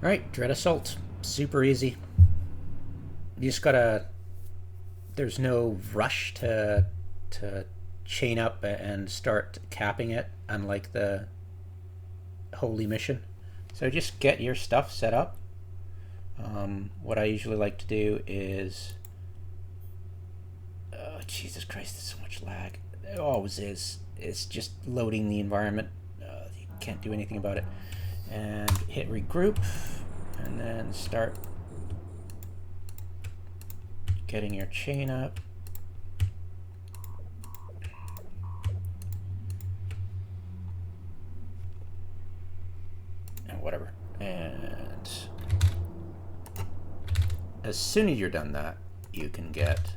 Alright, Dread Assault. Super easy. You just gotta... There's no rush to chain up and start capping it, unlike the Holy Mission. So just get your stuff set up. What I usually like to do is... Oh, Jesus Christ, there's so much lag. It always is. It's just loading the environment. You can't do anything about it. And hit regroup, and then start getting your chain up. And whatever. And as soon as you're done that, you can get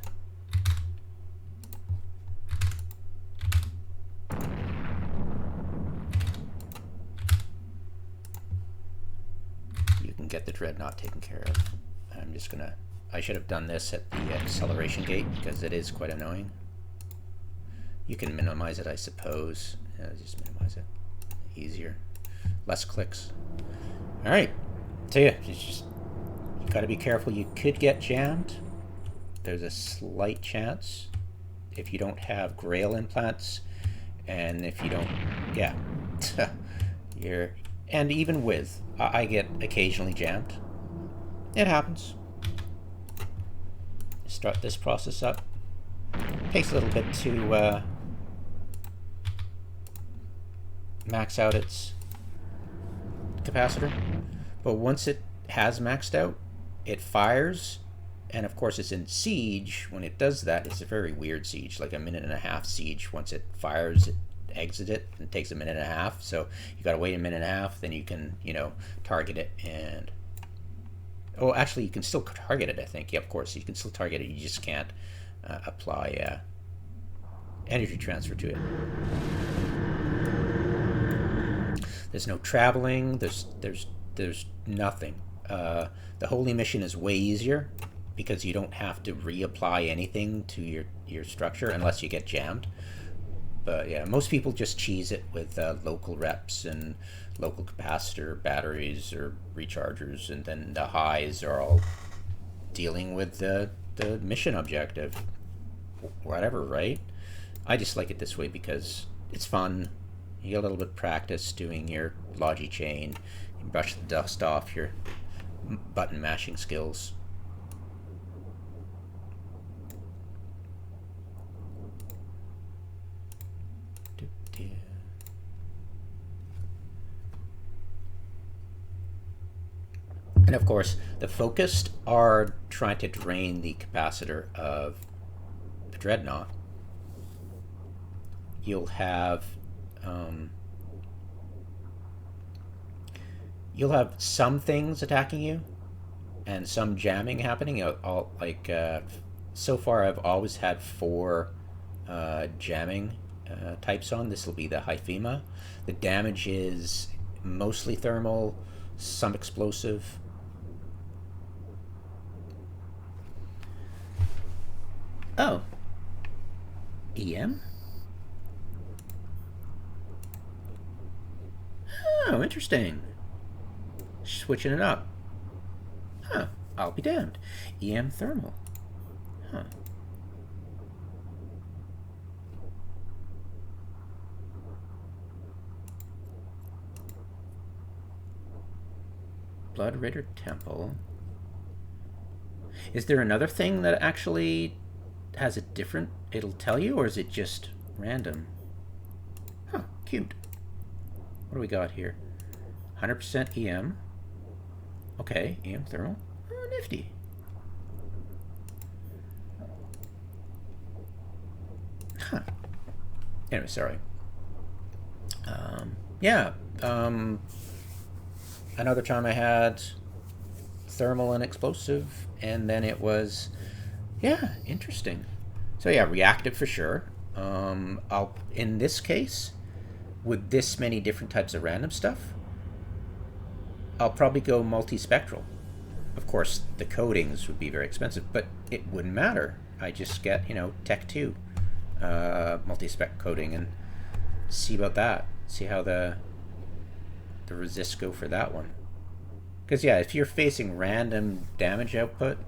the dreadnought taken care of. I'm just gonna... I should have done this at the acceleration gate because it is quite annoying. You can minimize it, I suppose. Yeah, just minimize it. Easier. Less clicks. Alright. So yeah, you gotta be careful. You could get jammed. There's a slight chance if you don't have Grail implants, and if you don't... Yeah. You're... And even with, I get occasionally jammed. It happens. Start this process up. Takes a little bit to max out its capacitor. But once it has maxed out, it fires. And of course it's in siege. When it does that, it's a very weird siege, like a 1.5-minute siege. Once it fires, it exit it, and it takes a 1.5 minutes. So you gotta wait a 1.5 minutes, then you can, you know, target it. And oh, actually you can still target it, I think. Yeah, of course you can still target it, you just can't apply energy transfer to it. There's no traveling, there's nothing. The Holy Mission is way easier because you don't have to reapply anything to your structure unless you get jammed. But yeah, most people just cheese it with local reps and local capacitor batteries or rechargers, and then the highs are all dealing with the mission objective, whatever, right? I just like it this way because it's fun. You get a little bit of practice doing your logi chain. You brush the dust off your button mashing skills. And of course, the focused are trying to drain the capacitor of the dreadnought. You'll have some things attacking you, and some jamming happening. So far, I've always had 4 jamming types on. This will be the Hyphema. The damage is mostly thermal, some explosive. Oh. EM? Oh, interesting. Switching it up. Huh. I'll be damned. EM thermal. Huh. Blood Ritter Temple. Is there another thing that actually has a different... It'll tell you, or is it just random? Huh, cute. What do we got here? 100% EM. Okay, EM thermal. Oh, nifty. Huh. Anyway, sorry. Yeah. Another time I had thermal and explosive, and then it was... Yeah, interesting. So yeah, reactive for sure. In this case, with this many different types of random stuff, I'll probably go multispectral. Of course, the coatings would be very expensive, but it wouldn't matter. I just get, you know, Tech 2 multi-spec coating and see about that. See how the resists go for that one. Because yeah, if you're facing random damage output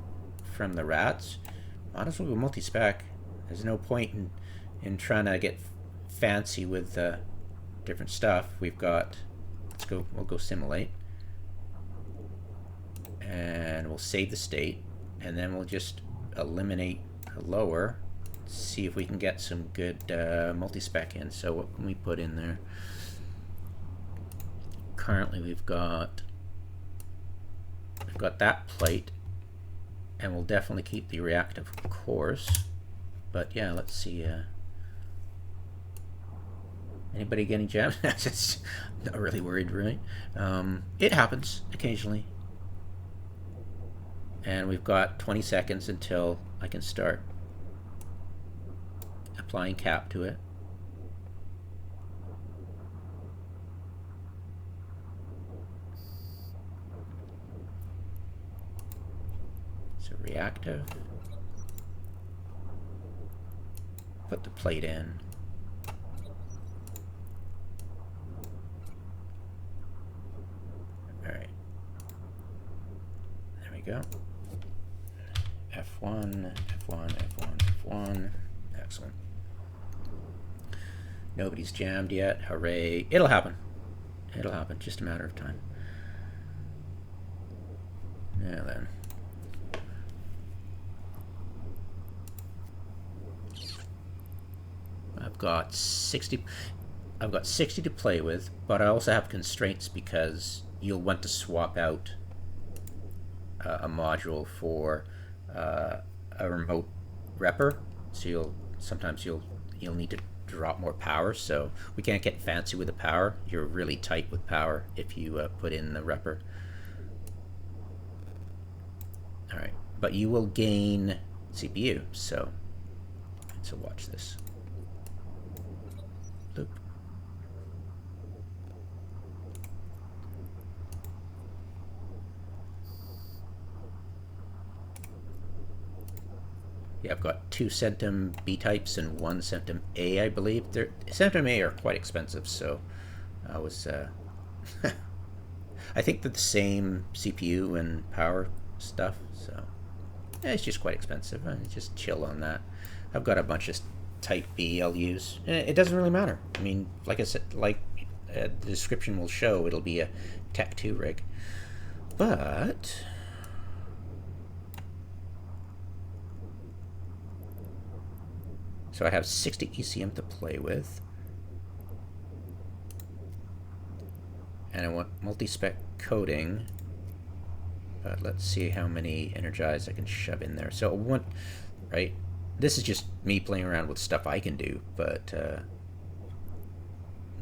from the rats, might as well go multi-spec. There's no point in trying to get fancy with different stuff. We've got, we'll go simulate. And we'll save the state. And then we'll just eliminate a lower. See if we can get some good multi-spec in. So what can we put in there? Currently we've got that plate, and we'll definitely keep the reactive course. But yeah, let's see. Anybody getting jammed? Just not really worried, right? It happens occasionally. And we've got 20 seconds until I can start applying cap to it. So reactive. Put the plate in. All right. There we go. F1, F1, F1, F1. Excellent. Nobody's jammed yet. Hooray. It'll happen. It'll happen. Just a matter of time. Now then. I've got 60 to play with, but I also have constraints because you'll want to swap out a module for a remote repper, so sometimes you'll need to drop more power. So we can't get fancy with the power. You're really tight with power if you put in the repper. All right, but you will gain CPU. So watch this. Loop. Yeah, I've got 2 Centum B types and 1 Centum A, I believe. Centum A are quite expensive, so I was I think they're the same CPU and power stuff, so yeah, it's just quite expensive. I just chill on that. I've got a bunch of Type B I'll use. It doesn't really matter. I mean, like I said, like the description will show, it'll be a Tech 2 rig. But so I have 60 ECM to play with. And I want multi-spec coding. But let's see how many energized I can shove in there. So I want, right? This is just me playing around with stuff I can do, but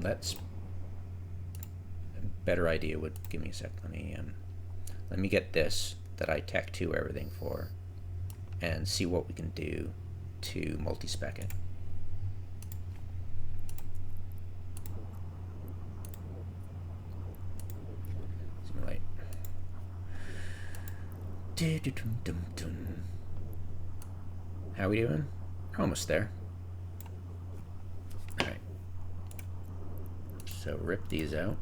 let's, a better idea would, give me a sec, let me get this that I Tech 2 everything for, and see what we can do to multi-spec it. Simulate. How are we doing? We're almost there. All right. So rip these out.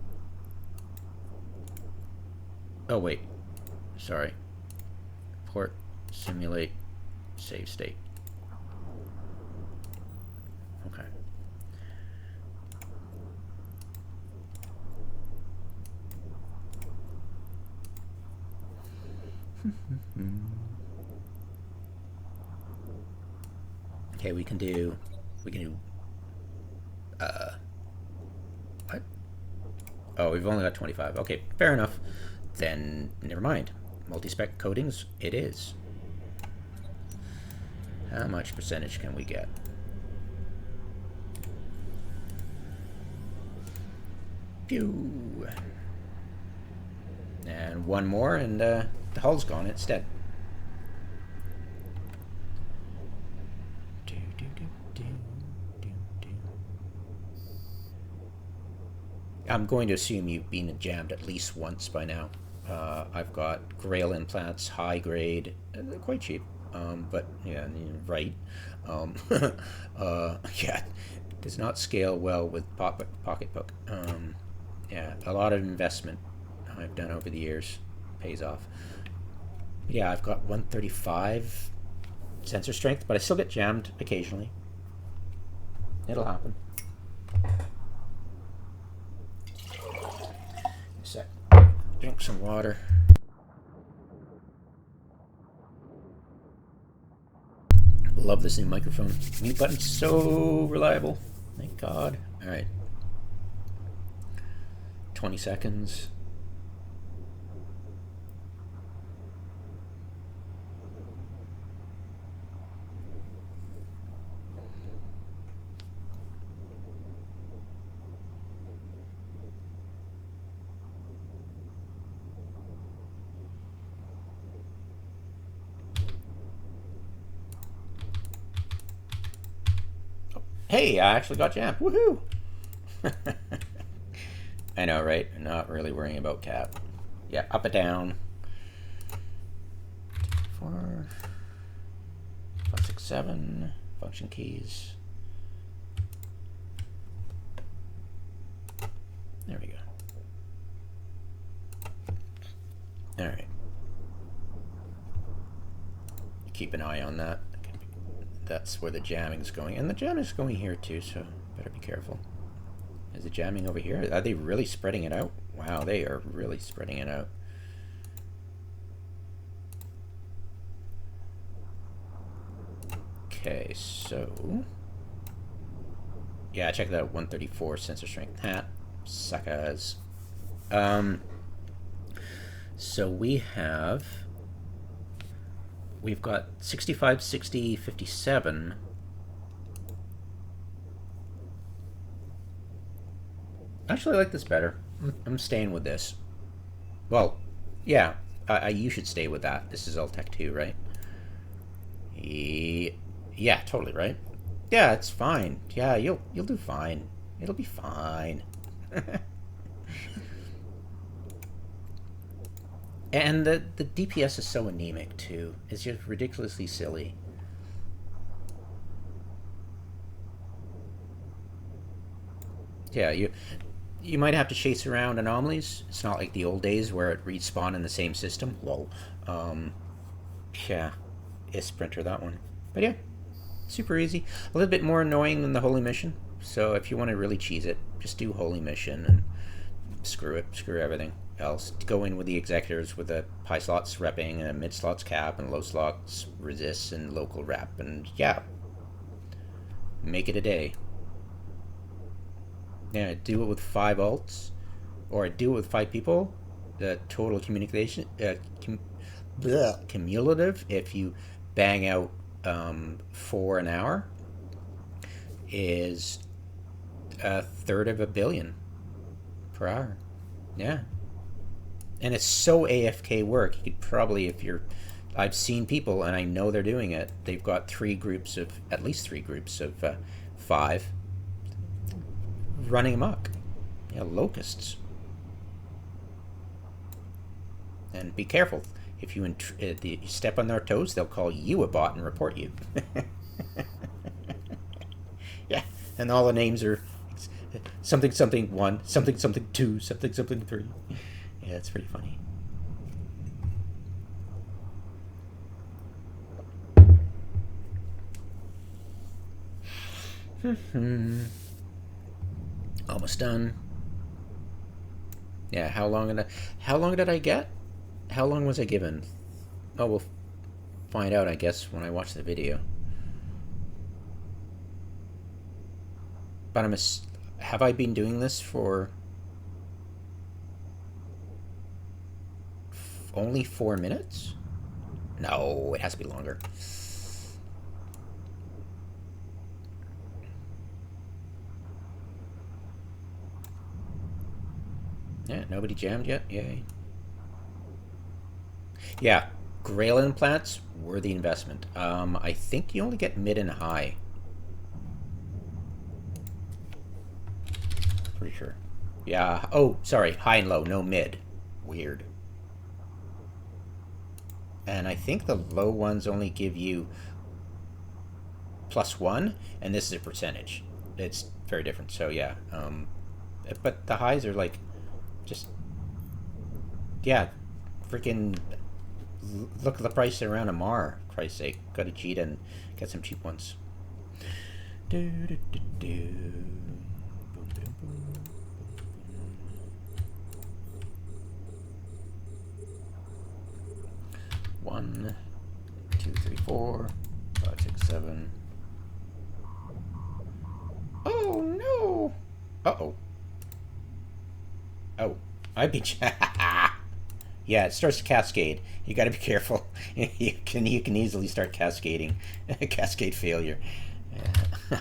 Oh wait, sorry. Port, simulate, save state. Okay. Okay, we can do what? Oh, we've only got 25. Okay, fair enough. Then never mind. Multi-spec coatings, it is. How much percentage can we get? Pew. And one more, and the hull's gone instead. I'm going to assume you've been jammed at least once by now. I've got Grail implants, high grade, they're quite cheap, but yeah, right. Yeah, does not scale well with Pocketbook. Yeah, a lot of investment I've done over the years. pays off. Yeah, I've got 135 sensor strength, but I still get jammed occasionally. It'll happen. A sec. Drink some water. Love this new microphone. Mute button's so reliable. Thank God. All right. 20 seconds. Hey, I actually got jammed. Woohoo! I know, right? Not really worrying about cap. Yeah, up and down. 4, 5, 6, 7. Function keys. There we go. All right. Keep an eye on that. That's where the jamming's going. And the jamming's going here too, so better be careful. Is it jamming over here? Are they really spreading it out? Wow, they are really spreading it out. Okay, so... yeah, check that out. 134 sensor strength. Hat. Suckers. So we've got 65, 60, 57. Actually, I like this better. I'm staying with this. Well, yeah, you should stay with that. This is Tech 2, right? Yeah, totally, right? Yeah, it's fine. Yeah, you'll do fine. It'll be fine. And the DPS is so anemic too. It's just ridiculously silly. Yeah, you might have to chase around anomalies. It's not like the old days where it respawned in the same system. Lol. Yeah, it's Sprinter, that one. But yeah, super easy. A little bit more annoying than the Holy Mission. So if you want to really cheese it, just do Holy Mission and screw it. Screw everything else. Go in with the executors with the high slots repping and mid slots cap and low slots resist and local rep, and yeah, make it a day. Yeah, do it with 5 ults, or do it with 5 people. The total communication cumulative, if you bang out 4 an hour, is 1/3 of a billion per hour. Yeah. And it's so AFK work. You could probably, I've seen people, and I know they're doing it, they've got at least three groups of 5 running amok. Yeah, locusts. And be careful. If you step on their toes, they'll call you a bot and report you. Yeah, and all the names are something something 1, something something 2, something something 3. Yeah, it's pretty funny. Almost done. Yeah, how long did I get? How long was I given? Oh, we'll find out, I guess, when I watch the video. But have I been doing this for only 4 minutes? No, it has to be longer. Yeah, nobody jammed yet? Yay. Yeah, Grail implants, worthy investment. I think you only get mid and high. Pretty sure. Yeah, oh, sorry, high and low, no mid. Weird. And I think the low ones only give you +1, and this is a percentage. It's very different, so yeah. But the highs are like, just, yeah, freaking look at the price around a Mar. Christ's sake, gotta cheat and get some cheap ones. Do, do, do, do. Boom, boom, boom. 1, 2, 3, 4, 5, 6, 7. Oh no! Uh-oh. Oh, I beat you. Yeah, it starts to cascade. You got to be careful. You can easily start cascading. Cascade failure. Yeah.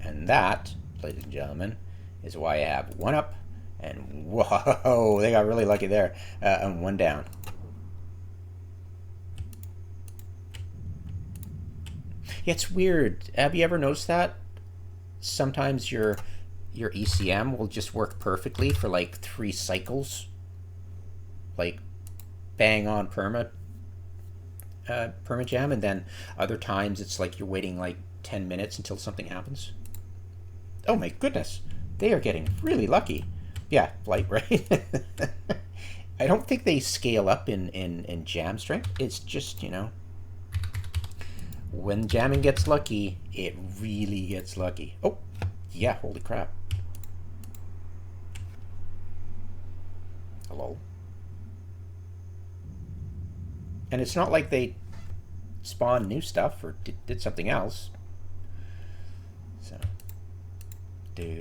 And that, ladies and gentlemen, is why I have 1 up and whoa, they got really lucky there. And 1 down. Yeah, it's weird. Have you ever noticed that? Sometimes your ECM will just work perfectly for like 3 cycles. Like bang on permajam, and then other times it's like you're waiting like 10 minutes until something happens. Oh my goodness. They are getting really lucky. Yeah, light, right? I don't think they scale up in jam strength. It's just, you know, when jamming gets lucky, it really gets lucky. Oh, yeah, holy crap. Hello? And it's not like they spawned new stuff or did something else. So, do.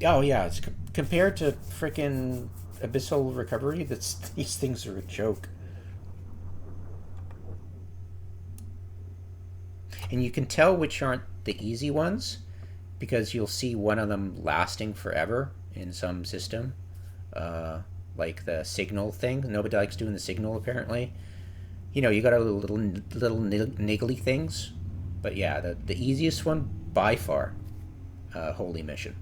Oh yeah, it's compared to frickin' Abyssal Recovery, these things are a joke. And you can tell which aren't the easy ones because you'll see one of them lasting forever in some system. Like the signal thing. Nobody likes doing the signal apparently. You know, you got a little niggly things. But yeah, the easiest one by far, Holy Mission.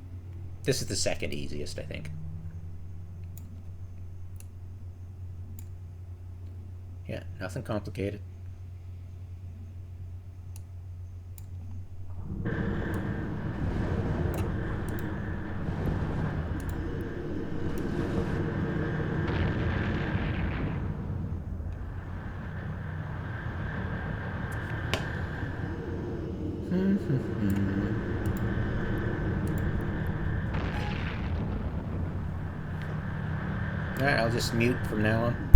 This is the second easiest, I think. Yeah, nothing complicated. Alright, I'll just mute from now on.